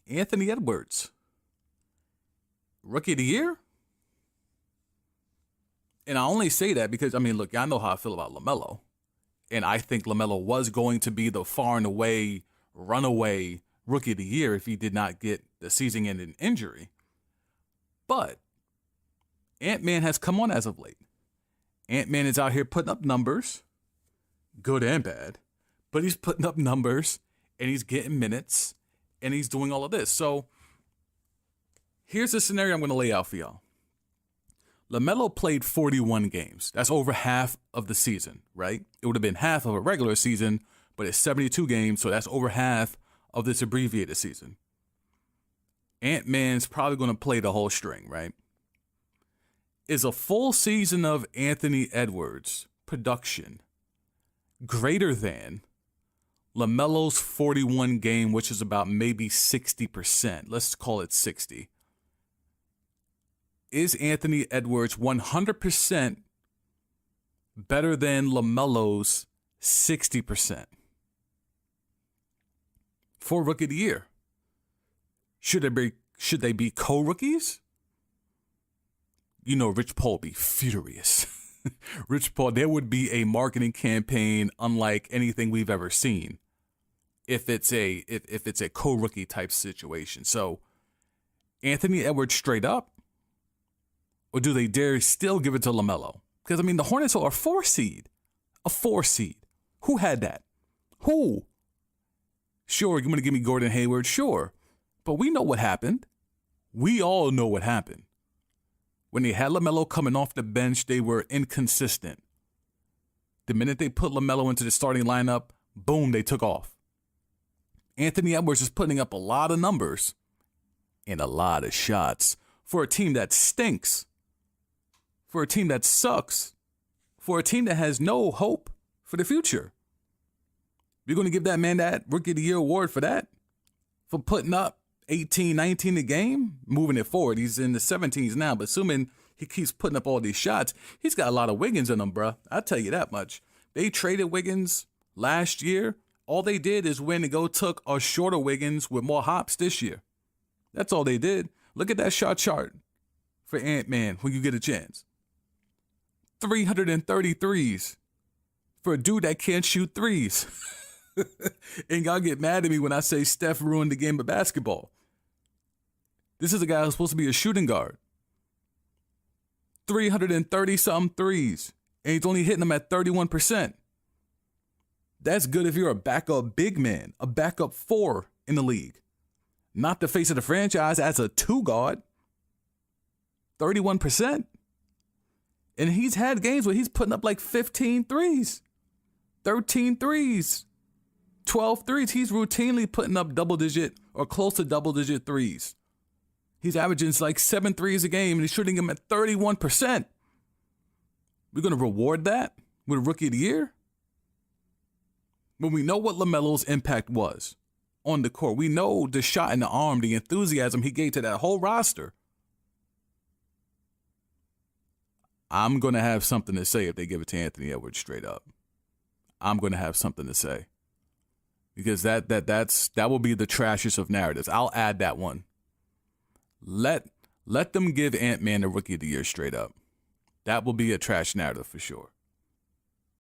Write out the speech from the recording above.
Anthony Edwards, Rookie of the Year? And I only say that because, I mean, look, I know how I feel about LaMelo. And I think LaMelo was going to be the far and away, runaway Rookie of the Year if he did not get the season-ending injury. But Ant-Man has come on as of late. Ant-Man is out here putting up numbers, good and bad. But he's putting up numbers, and he's getting minutes, and he's doing all of this. So here's the scenario I'm going to lay out for y'all. LaMelo played 41 games. That's over half of the season, right? It would have been half of a regular season, but it's 72 games, so that's over half of this abbreviated season. Ant-Man's probably going to play the whole string, right? Is a full season of Anthony Edwards production greater than LaMelo's 41 game, which is about maybe 60%? Let's call it 60. Is Anthony Edwards 100% better than LaMelo's 60% for Rookie of the Year? Should they be co-rookies? You know, Rich Paul be furious. Rich Paul, there would be a marketing campaign unlike anything we've ever seen if it's a co-rookie type situation. So Anthony Edwards straight up, or do they dare still give it to LaMelo? Because, I mean, the Hornets are a 4 seed. A 4 seed. Who had that? Who? Sure, you want to give me Gordon Hayward? Sure. But we know what happened. We all know what happened. When they had LaMelo coming off the bench, they were inconsistent. The minute they put LaMelo into the starting lineup, boom, they took off. Anthony Edwards is putting up a lot of numbers and a lot of shots for a team that stinks, for a team that sucks, for a team that has no hope for the future. You're going to give that man that Rookie of the Year award for that? For putting up 18, 19 a game? Moving it forward. He's in the 17s now, but assuming he keeps putting up all these shots, he's got a lot of Wiggins in him, bruh. I'll tell you that much. They traded Wiggins last year. All they did is win and go took a shorter Wiggins with more hops this year. That's all they did. Look at that shot chart for Ant-Man when you get a chance. 333s for a dude that can't shoot threes. And y'all get mad at me when I say Steph ruined the game of basketball. This is a guy who's supposed to be a shooting guard. 330-something threes, and he's only hitting them at 31%. That's good if you're a backup big man, a backup 4 in the league. Not the face of the franchise as a 2 guard. 31%. And he's had games where he's putting up like 15 threes, 13 threes, 12 threes. He's routinely putting up double-digit or close to double-digit threes. He's averaging like 7 threes a game, and he's shooting them at 31%. We're going to reward that with a Rookie of the Year? When we know what LaMelo's impact was on the court, we know the shot in the arm, the enthusiasm he gave to that whole roster. I'm going to have something to say if they give it to Anthony Edwards straight up. I'm going to have something to say. Because that will be the trashiest of narratives. I'll add that one. Let them give Ant-Man the Rookie of the Year straight up. That will be a trash narrative for sure.